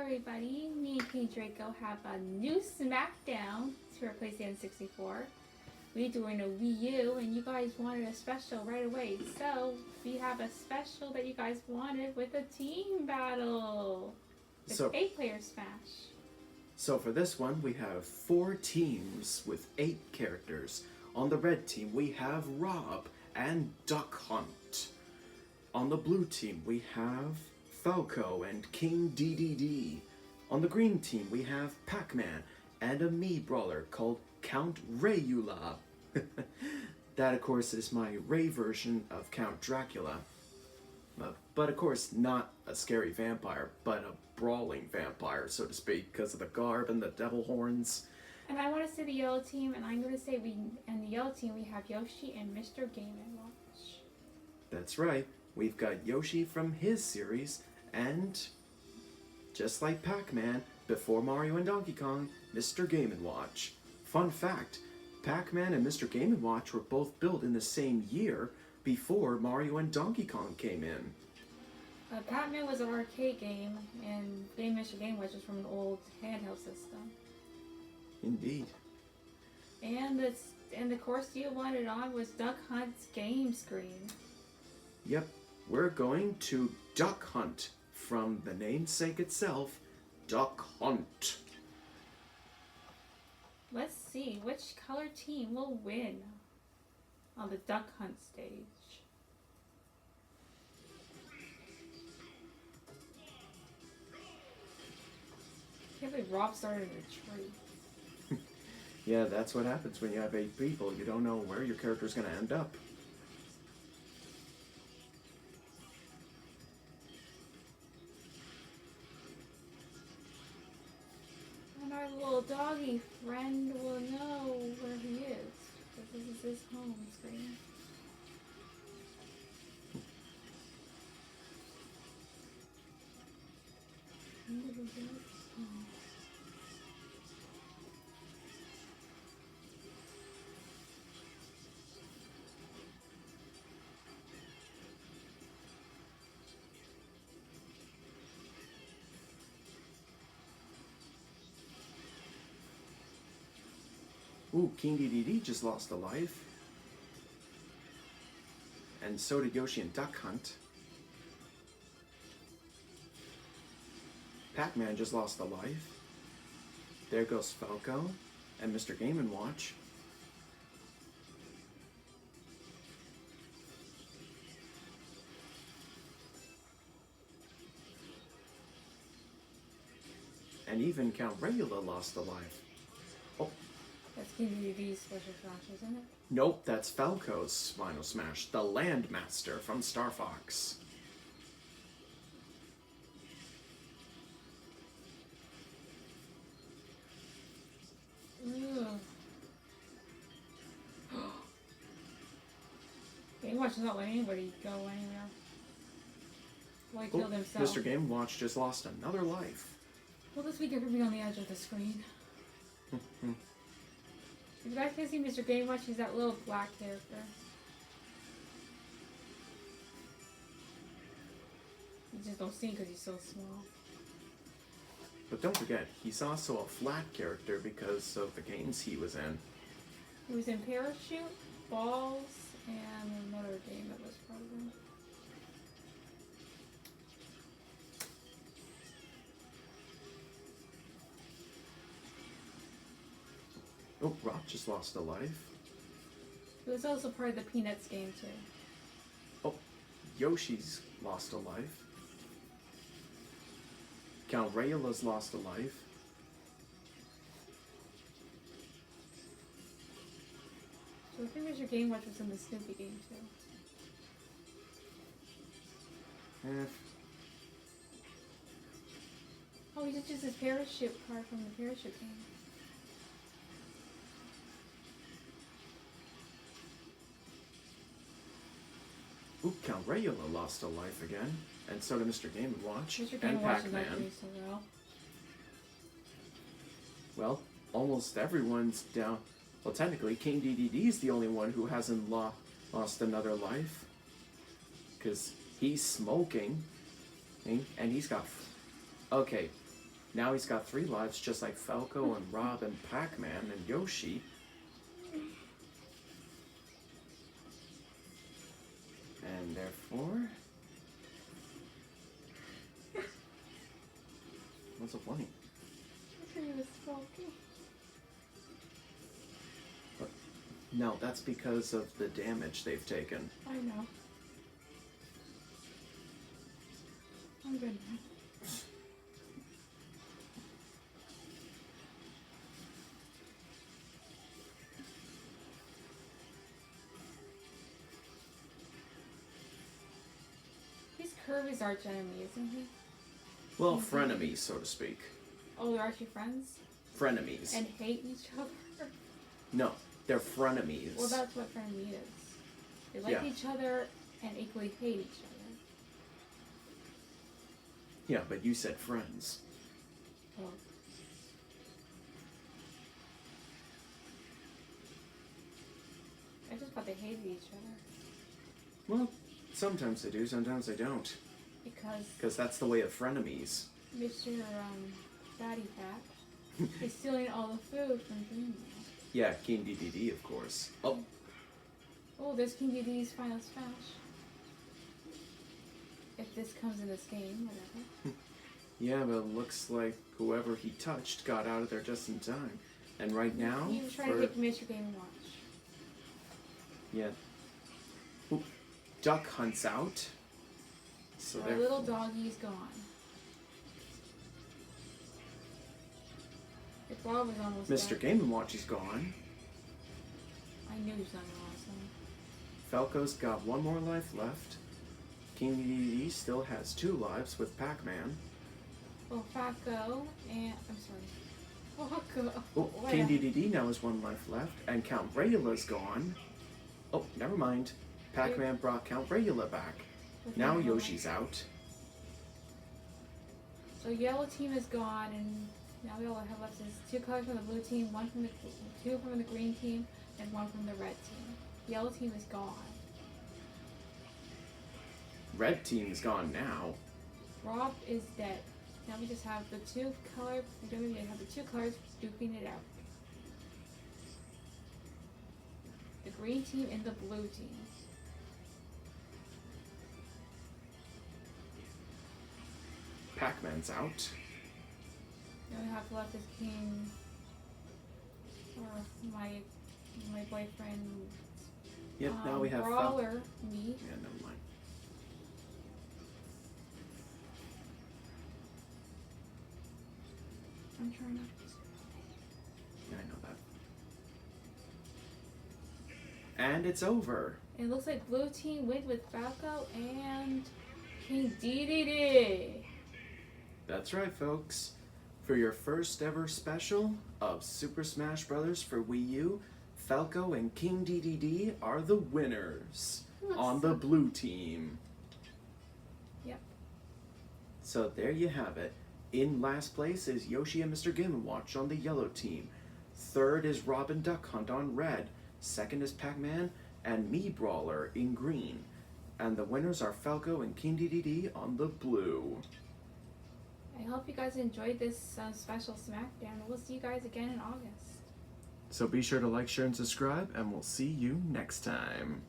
everybody, me and King Draco have a new Smackdown to replace the N64. We're doing a Wii U and you guys wanted a special right away. So we have a special that you guys wanted with a team battle. It's 8-player Smash. So for this one we have 4 teams with 8 characters. On the red team we have R.O.B and Duck Hunt. On the blue team we have Falco and King Dedede. On the green team we have Pac-Man and a MII Brawler called Count Rayula. That of course is my Ray version of Count Dracula. But of course not a scary vampire, but a brawling vampire, so to speak, because of the garb and the devil horns. And I want to say the yellow team, and I'm going to say in the yellow team we have Yoshi and Mr. Game & Watch. That's right. We've got Yoshi from his series, and just like Pac-Man, before Mario and Donkey Kong, Mr. Game & Watch. Fun fact, Pac-Man and Mr. Game & Watch were both built in the same year before Mario and Donkey Kong came in. Pac-Man was an arcade game, and Mr. Game & Watch was from an old handheld system. Indeed. And the course you wanted on was Duck Hunt's game screen. Yep, we're going to Duck Hunt, from the namesake itself, Duck Hunt. Let's see which color team will win on the Duck Hunt stage. I can't believe R.O.B started in a tree. Yeah, that's what happens when you have 8 people. You don't know where your character's going to end up. And our little doggy friend will know where he is, because this is his home screen. Ooh, King Dedede just lost a life. And so did Yoshi and Duck Hunt. Pac-Man just lost a life. There goes Falco and Mr. Game & Watch. And even Count Rayula lost a life. Oh. That's King Dedede's special smash, isn't it? Nope, that's Falco's final smash, the Landmaster from Star Fox. Game Watch is not letting anybody go anywhere. Well, he killed himself. Mr. Game Watch just lost another life. Well, this week everybody on the edge of the screen. If you guys can see Mr. Game Watch, he's that little black character. You just don't see him because he's so small. But don't forget, he's also a flat character because of the games he was in. He was in Parachute, Balls, and another game that was part of him. Oh, R.O.B just lost a life. He was also part of the Peanuts game too. Oh, Yoshi's lost a life. Count Rayula's lost a life. So I think Mr. Game Watch was in the Snoopy game too. Oh, he just used his parachute card from the parachute game. Ooh, Count Rayula lost a life again. And so did Mr. Game & Watch Mr. Game and Watch is not Pac-Man. doing so well. Well, almost everyone's down. Well, technically, King Dedede's the only one who hasn't lost another life. Because he's smoking. And he's got... Okay, Now he's got 3 lives, just like Falco and R.O.B and Pac-Man and Yoshi. And therefore... What's so funny? He was smoking. No, that's because of the damage they've taken. I know. I'm good now. He's Kirby's arch enemy, isn't he? Well, frenemies, so to speak. Oh, they're actually friends? Frenemies. And hate each other? No, they're frenemies. Well, that's what frenemy is. They like each other and equally hate each other. Yeah, but you said friends. Oh. I just thought they hated each other. Well, sometimes they do, sometimes they don't. Because that's the way of frenemies. Mr. Fatty Fat is stealing all the food from Dreamland. Yeah, King Dedede, of course. Oh. Oh, there's King Dedede's final smash. If this comes in this game, whatever. Yeah, but it looks like whoever he touched got out of there just in time. And right now... He was trying to hit Mr. Game & Watch. Yeah. Oop. Duck Hunt's out. So our little doggy's gone. If Bob was almost Mr. dead. Game & Watch is gone. I knew he was not awesome. Falco's got 1 more life left. King Dedede still has 2 lives with Pac-Man. Well, Falco and... I'm sorry. Falco. Oh, King Dedede now has 1 life left. And Count Rayula's gone. Oh, never mind. Pac-Man brought Count Rayula back. Now Yoshi's out. So yellow team is gone, and now we all have left is 2 colors from the blue team, 2 from the green team, and 1 from the red team. Yellow team is gone. Red team's gone now. R.O.B is dead. Now we just have the 2 colors. We don't even have the 2 colors duking it out. The green team and the blue team. Pac-Man's out. Now we have left is King, or my boyfriend. Yep, now we have Brawler, me. Yeah, never mind. I'm trying to. Yeah, I know that. And it's over. It looks like blue team wins with Falco and King Dedede. That's right, folks. For your first ever special of Super Smash Bros. For Wii U, Falco and King Dedede are the winners on the blue team. Yep. So there you have it. In last place is Yoshi and Mr. Game & Watch on the yellow team. Third is R.O.B and Duck Hunt on red. Second is Pac-Man and MII Brawler in green. And the winners are Falco and King Dedede on the blue. I hope you guys enjoyed this special Smackdown. We'll see you guys again in August. So be sure to like, share, and subscribe, and we'll see you next time.